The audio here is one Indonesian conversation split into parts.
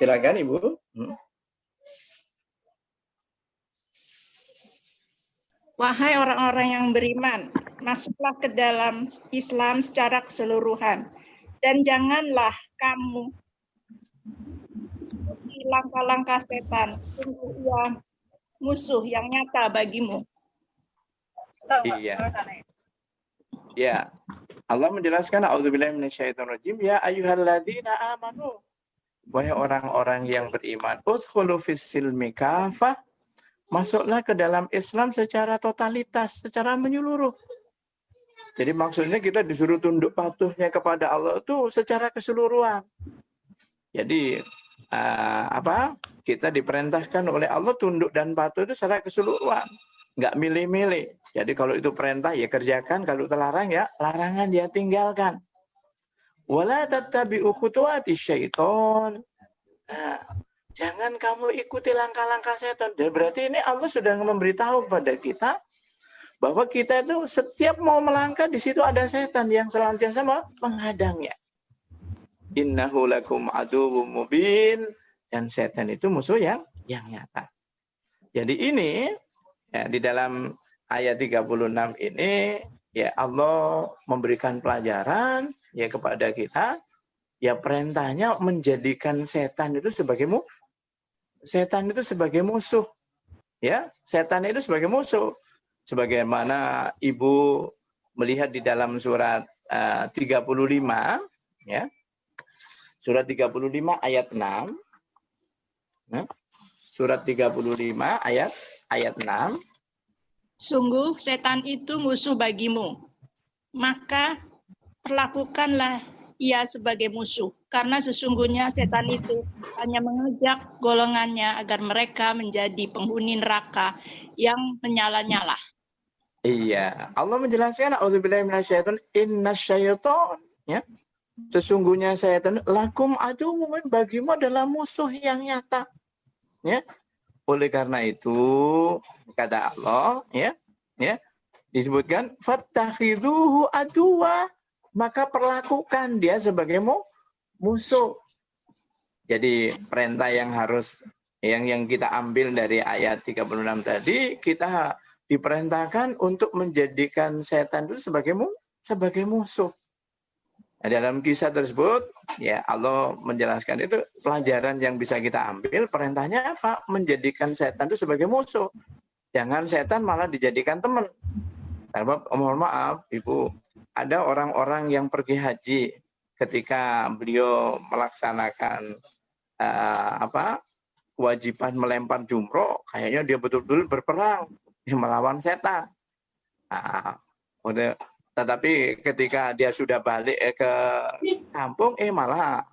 Silakan Ibu. Wahai orang-orang yang beriman, masuklah ke dalam Islam secara keseluruhan. Dan janganlah kamu ikuti langkah-langkah setan. Sungguh ia musuh yang nyata bagimu. Iya. Ya. Allah menjelaskan, a'udzubillahi minasyaitonirrajim, ya ayyuhalladzina amanu. Wahai orang-orang yang beriman, udkhulu fis-silmi kafah. Masuklah ke dalam Islam secara totalitas, secara menyeluruh. Jadi maksudnya kita disuruh tunduk patuhnya kepada Allah itu secara keseluruhan. Jadi kita diperintahkan oleh Allah tunduk dan patuh itu secara keseluruhan, nggak milih-milih. Jadi kalau itu perintah ya kerjakan, kalau terlarang ya larangan dia tinggalkan. Wala tattabi'u khutuwati syaiton. Jangan kamu ikuti langkah-langkah setan. Dan berarti ini Allah sudah memberitahu kepada kita bahwa kita itu setiap mau melangkah di situ ada setan yang senantiasa menghadangnya. Innahu lakum aduwwum mubin, dan setan itu musuh yang nyata. Jadi ini ya, di dalam ayat 36 ini ya Allah memberikan pelajaran ya kepada kita, ya perintahnya menjadikan setan itu sebagai musuh. Ya, setan itu sebagai musuh. Sebagaimana Ibu melihat di dalam surat 35 ya. Surat 35 ayat 6. Nah, surat 35 ayat 6. Sungguh setan itu musuh bagimu. Maka perlakukanlah ia sebagai musuh. Karena sesungguhnya setan itu hanya mengajak golongannya agar mereka menjadi penghuni neraka yang menyala-nyala. Iya, Allah menjelaskan, a'udzubillahi minasyaitonir rajim, innasyaiton, ya. Sesungguhnya setan lakum aduwwun, bagimu adalah musuh yang nyata. Ya. Oleh karena itu kata Allah ya disebutkan fattakhidhuhu aduwa, maka perlakukan dia sebagai musuh. Jadi perintah yang yang kita ambil dari ayat 36 tadi, kita diperintahkan untuk menjadikan setan itu sebagai musuh. Nah, dalam kisah tersebut, ya Allah menjelaskan itu pelajaran yang bisa kita ambil. Perintahnya apa? Menjadikan setan itu sebagai musuh. Jangan setan malah dijadikan teman. Sebab, mohon maaf, Ibu, ada orang-orang yang pergi haji ketika beliau melaksanakan kewajiban melempar jumroh, kayaknya dia betul-betul berperang melawan setan. Nah, tetapi ketika dia sudah balik ke kampung, malah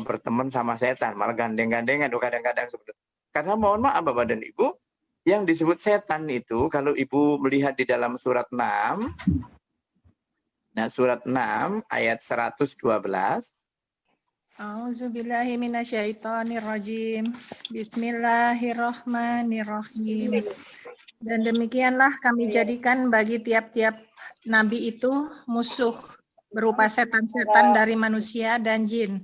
berteman sama setan, malah gandeng-gandengan kadang-kadang seperti itu. Karena mohon maaf Bapak dan Ibu, yang disebut setan itu kalau Ibu melihat di dalam surat 6, nah surat 6 ayat 112. A'udzubillahi minasyaitonirrajim. Bismillahirrahmanirrahim. Dan demikianlah kami jadikan bagi tiap-tiap nabi itu musuh berupa setan-setan dari manusia dan jin.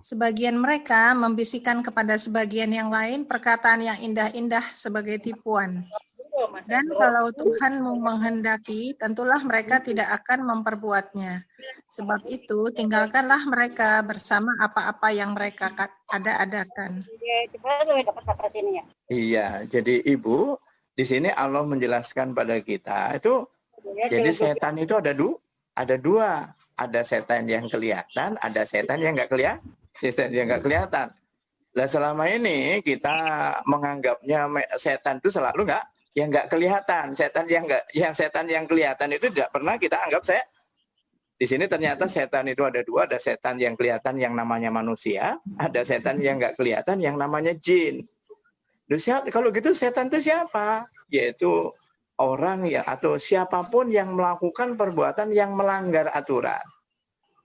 Sebagian mereka membisikkan kepada sebagian yang lain perkataan yang indah-indah sebagai tipuan. Dan kalau Tuhan menghendaki, tentulah mereka tidak akan memperbuatnya. Sebab itu, tinggalkanlah mereka bersama apa-apa yang mereka ada-adakan. Iya, jadi Ibu, di sini Allah menjelaskan pada kita itu, jadi setan itu ada dua, ada setan yang kelihatan, ada setan yang nggak kelihatan. Nah, selama ini kita menganggapnya setan itu selalu nggak kelihatan. Setan yang kelihatan itu tidak pernah kita anggap Di sini ternyata setan itu ada dua, ada setan yang kelihatan yang namanya manusia, ada setan yang nggak kelihatan yang namanya jin. Kalau gitu setan itu siapa? Yaitu orang atau siapapun yang melakukan perbuatan yang melanggar aturan.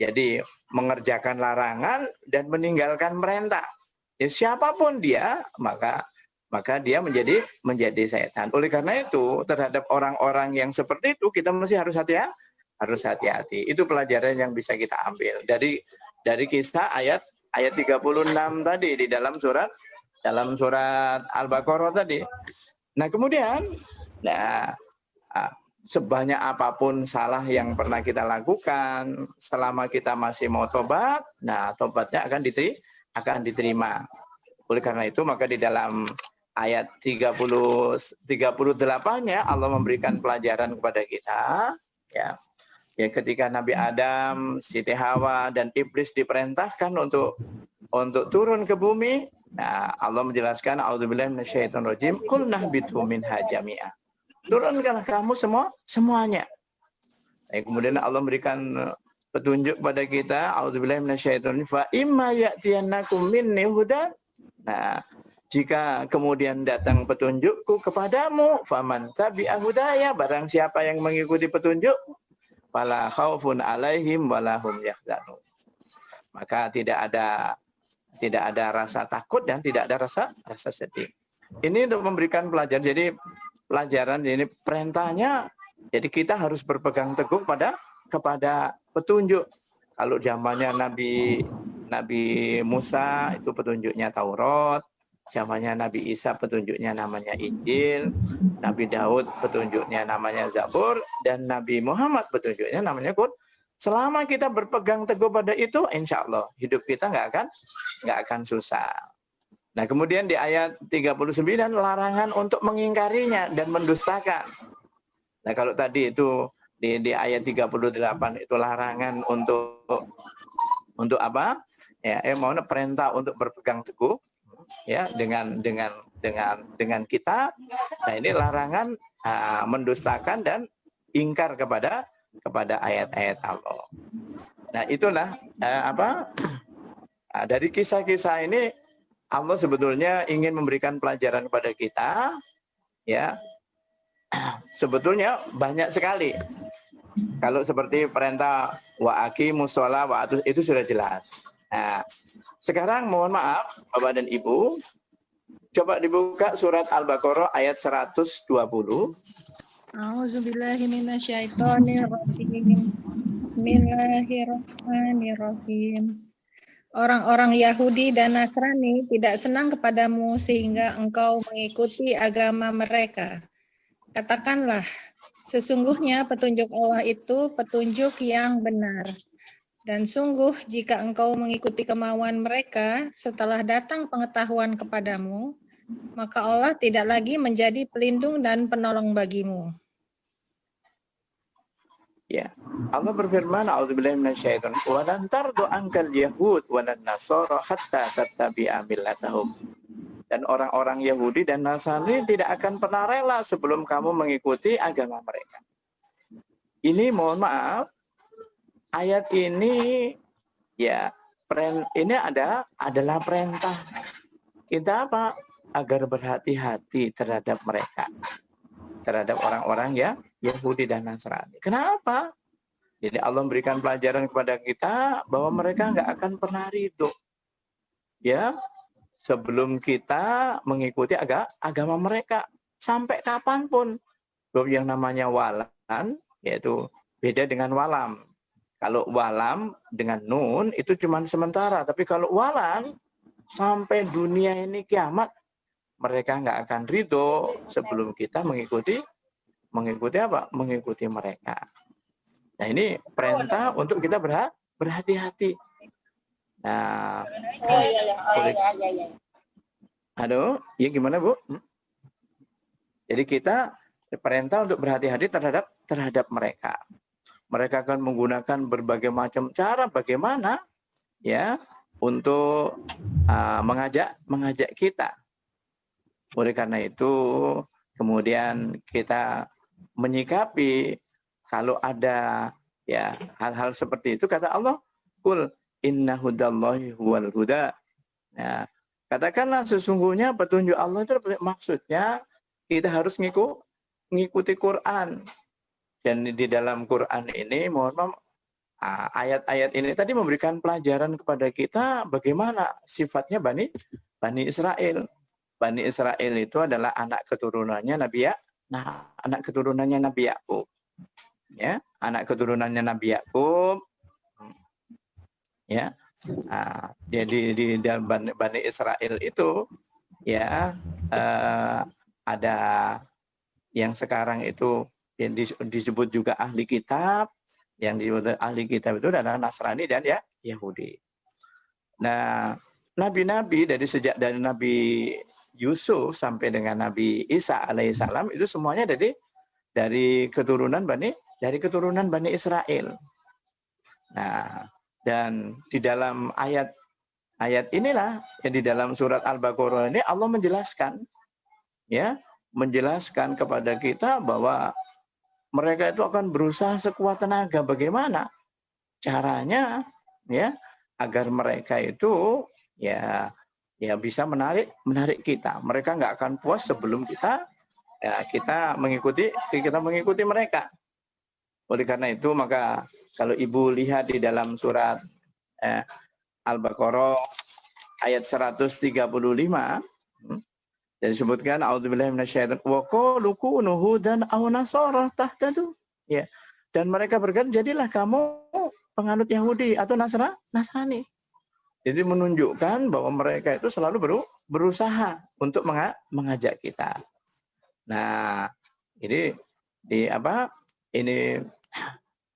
Jadi mengerjakan larangan dan meninggalkan perintah. Ya, siapapun dia, maka dia menjadi setan. Oleh karena itu, terhadap orang-orang yang seperti itu kita mesti harus hati-hati. Itu pelajaran yang bisa kita ambil dari kisah ayat ayat 36 tadi di dalam surat Al-Baqarah tadi. Nah, kemudian sebanyak apapun salah yang pernah kita lakukan, selama kita masih mau tobat, nah tobatnya akan diterima. Oleh karena itu maka di dalam ayat 38-nya Allah memberikan pelajaran kepada kita, ya ketika Nabi Adam, Siti Hawa dan iblis diperintahkan untuk turun ke bumi. Nah, Allah menjelaskan auzubillahi minasyaitonirrajim, qul nahbitu minha jami'a. Turunkanlah kamu semuanya. Kemudian Allah memberikan petunjuk pada kita, auzubillahi minasyaitonir fa imma ya'tiyannakum minni hudan. Nah, jika kemudian datang petunjukku kepadamu, faman tabi'a hudaya, barang siapa yang mengikuti petunjuk, fala khaufun alaihim wala hum yahzanun. Maka tidak ada rasa takut dan tidak ada rasa sedih. Ini untuk memberikan pelajaran. Jadi pelajaran ini perintahnya, jadi kita harus berpegang teguh kepada petunjuk. Kalau zamannya Nabi Musa itu petunjuknya Taurat, zamannya Nabi Isa petunjuknya namanya Injil, Nabi Daud petunjuknya namanya Zabur, dan Nabi Muhammad petunjuknya namanya Quran. Selama kita berpegang teguh pada itu, insya Allah hidup kita nggak akan susah. Nah, kemudian di ayat 39 larangan untuk mengingkarinya dan mendustakan. Nah, kalau tadi itu di ayat 38 itu larangan untuk apa? Ya, mau perintah untuk berpegang teguh ya dengan kita. Nah, ini larangan mendustakan dan ingkar kepada ayat-ayat Allah. Nah, itulah dari kisah-kisah ini Allah sebetulnya ingin memberikan pelajaran kepada kita, ya. Sebetulnya banyak sekali. Kalau seperti perintah wa aqimus shalah wa atuz, itu sudah jelas. Nah, sekarang mohon maaf Bapak dan Ibu, coba dibuka surat Al-Baqarah ayat 120. A'udzubillahi minasyaitonirrajim. Bismillahirrahmanirrahim. Orang-orang Yahudi dan Nasrani tidak senang kepadamu sehingga engkau mengikuti agama mereka. Katakanlah, sesungguhnya petunjuk Allah itu petunjuk yang benar. Dan sungguh jika engkau mengikuti kemauan mereka setelah datang pengetahuan kepadamu, maka Allah tidak lagi menjadi pelindung dan penolong bagimu. Ya, Allah berfirman, "A'udzubillahi minasyaitonir rajim. Wa lan tardu ankal yahud wa lan nasara hatta tattabi'a millatahum." Dan orang-orang Yahudi dan Nasrani tidak akan pernah rela sebelum kamu mengikuti agama mereka. Ini mohon maaf, ayat ini ya ini adalah perintah kita apa? Agar berhati-hati terhadap mereka, terhadap orang-orang ya Yahudi dan Nasrani. Kenapa? Jadi Allah memberikan pelajaran kepada kita bahwa mereka nggak akan pernah ridho, ya, sebelum kita mengikuti agama mereka sampai kapanpun. Yang namanya walan, yaitu beda dengan walam. Kalau walam dengan nun itu cuma sementara, tapi kalau walan sampai dunia ini kiamat, mereka nggak akan ridho sebelum kita mengikuti apa? Mengikuti mereka. Nah, ini perintah untuk kita berhati-hati. Nah, halo, ya gimana Bu? Jadi kita perintah untuk berhati-hati terhadap mereka. Mereka akan menggunakan berbagai macam cara bagaimana ya untuk mengajak kita. Oleh karena itu, kemudian kita menyikapi kalau ada ya hal-hal seperti itu, kata Allah, "Qul inna hudallahi huwal huda." Nah, katakanlah sesungguhnya petunjuk Allah itu maksudnya kita harus ngikuti Quran. Dan di dalam Quran ini, mohon maaf, ayat-ayat ini tadi memberikan pelajaran kepada kita bagaimana sifatnya Bani Israel. Bani Israel itu adalah anak keturunannya Nabi Yakub. Ya, anak keturunannya Nabi Yakub. Ya, Nah, jadi di dalam Bani Israel itu ya ada yang sekarang itu yang disebut juga ahli kitab, yang disebut ahli kitab itu adalah Nasrani dan ya Yahudi. Nah, nabi-nabi sejak dari Nabi Yusuf sampai dengan Nabi Isa alaihissalam itu semuanya dari keturunan Bani Israel. Nah, dan di dalam ayat inilah yang di dalam surat Al-Baqarah ini Allah menjelaskan kepada kita bahwa mereka itu akan berusaha sekuat tenaga bagaimana caranya ya agar mereka itu ya bisa menarik kita. Mereka nggak akan puas sebelum kita mengikuti mereka. Oleh karena itu maka kalau Ibu lihat di dalam surat Al-Baqarah ayat 135 dan disebutkan a'udzubillahi minasyaitonir wa qalu kunu hudan aw nasara tahtadu. Ya. Dan mereka berkata, jadilah kamu penganut Yahudi atau Nasrani. Jadi menunjukkan bahwa mereka itu selalu berusaha untuk mengajak kita. Nah, ini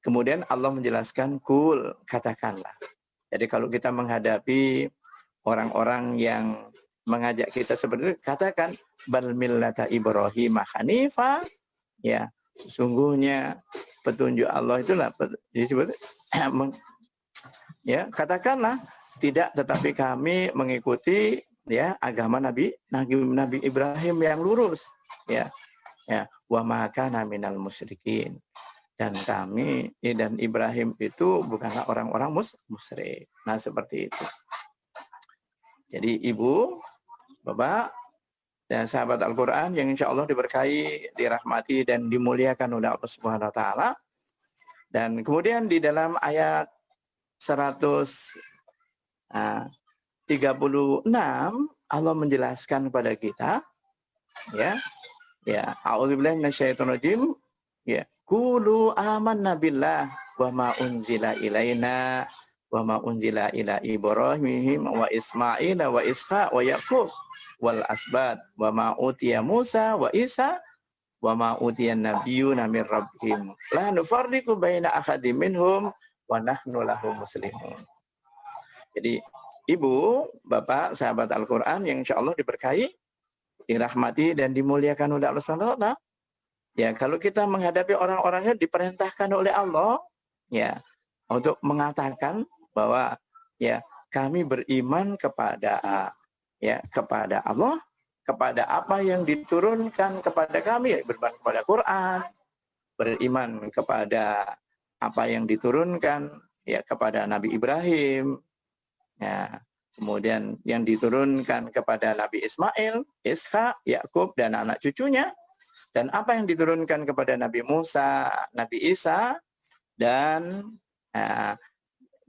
kemudian Allah menjelaskan kul, katakanlah. Jadi kalau kita menghadapi orang-orang yang mengajak kita seperti itu, katakan bal millata Ibrahim hanifa, ya sesungguhnya petunjuk Allah itulah disebut ya katakanlah tidak, tetapi kami mengikuti ya agama Nabi Ibrahim yang lurus, ya wa ma kana minal musyrikin, dan kami dan Ibrahim itu bukanlah orang-orang musyrik. Nah seperti itu. Jadi Ibu, Bapak, dan sahabat Al-Quran yang insya Allah diberkahi, dirahmati, dan dimuliakan oleh Allah Subhanahu Wa Taala. Dan kemudian di dalam ayat 136 Allah menjelaskan kepada kita, ya a'udzubillahi minasyaitonirrajim, ya qulu amanna billah wa ma unzila ilaina wa ma unzila ila Ibrahim wa Ismail wa Ishaq wa Yaqub wal asbat wa ma utiya Musa wa Isa wa ma utiya nabiyyuna min rabbihim la nufarriqu baina ahadin minhum wa nahnu lahu muslimun. Jadi Ibu, Bapak, sahabat Al-Quran yang insya Allah diberkahi, dirahmati dan dimuliakan oleh Allah SWT. Ya, kalau kita menghadapi orang-orangnya diperintahkan oleh Allah ya untuk mengatakan bahwa ya kami beriman kepada Allah, kepada apa yang diturunkan kepada kami, beriman kepada Quran, beriman kepada apa yang diturunkan ya kepada Nabi Ibrahim, ya kemudian yang diturunkan kepada Nabi Ismail, Ishak, Yakub dan anak cucunya, dan apa yang diturunkan kepada Nabi Musa, Nabi Isa, dan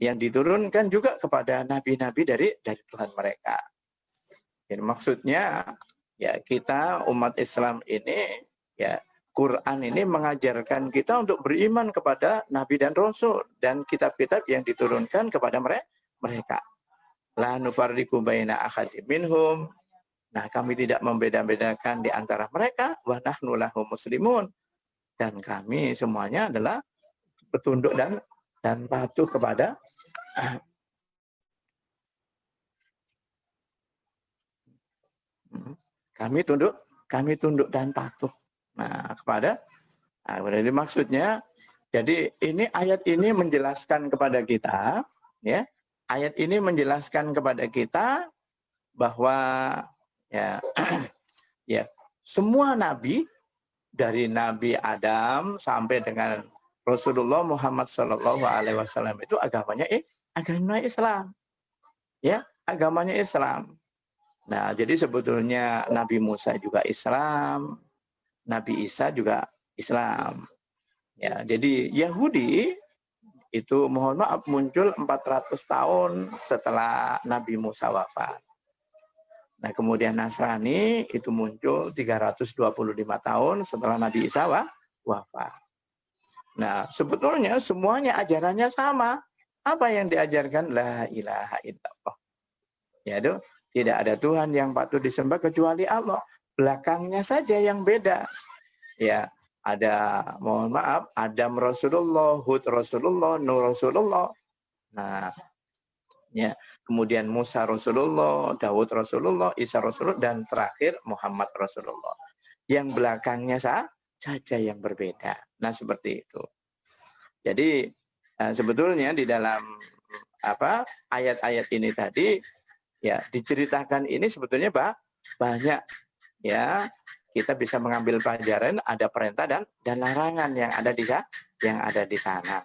yang diturunkan juga kepada nabi-nabi dari Tuhan mereka. Jadi maksudnya ya kita umat Islam ini ya Quran ini mengajarkan kita untuk beriman kepada nabi dan rasul dan kitab-kitab yang diturunkan kepada mereka. La nufarriqu baina ahadin minhum. Nah, kami tidak membeda-bedakan di antara mereka, wa nahnu lahu muslimun. Dan kami semuanya adalah petunduk dan patuh kepada kami tunduk dan patuh. Nah, jadi maksudnya, jadi ini ayat ini menjelaskan kepada kita, ya. Ayat ini menjelaskan kepada kita bahwa ya, ya semua nabi dari Nabi Adam sampai dengan Rasulullah Muhammad SAW itu agamanya Islam, ya agamanya Islam. Nah jadi sebetulnya Nabi Musa juga Islam, Nabi Isa juga Islam. Ya jadi Yahudi itu mohon maaf muncul 400 tahun setelah Nabi Musa wafat. Nah kemudian Nasrani itu muncul 325 tahun setelah Nabi Isa wafat. Nah sebetulnya semuanya ajarannya sama. Apa yang diajarkan? La ilaha illallah. Yaitu tidak ada Tuhan yang patut disembah kecuali Allah. Belakangnya saja yang beda. Ya, ada, mohon maaf, Adam Rasulullah, Hud Rasulullah, Nuh Rasulullah. Nah, ya, kemudian Musa Rasulullah, Daud Rasulullah, Isa Rasulullah, dan terakhir Muhammad Rasulullah. Yang belakangnya saja yang berbeda. Nah, seperti itu. Jadi sebetulnya di dalam ayat-ayat ini tadi ya diceritakan ini sebetulnya banyak ya, kita bisa mengambil pelajaran, ada perintah dan larangan yang ada di sana.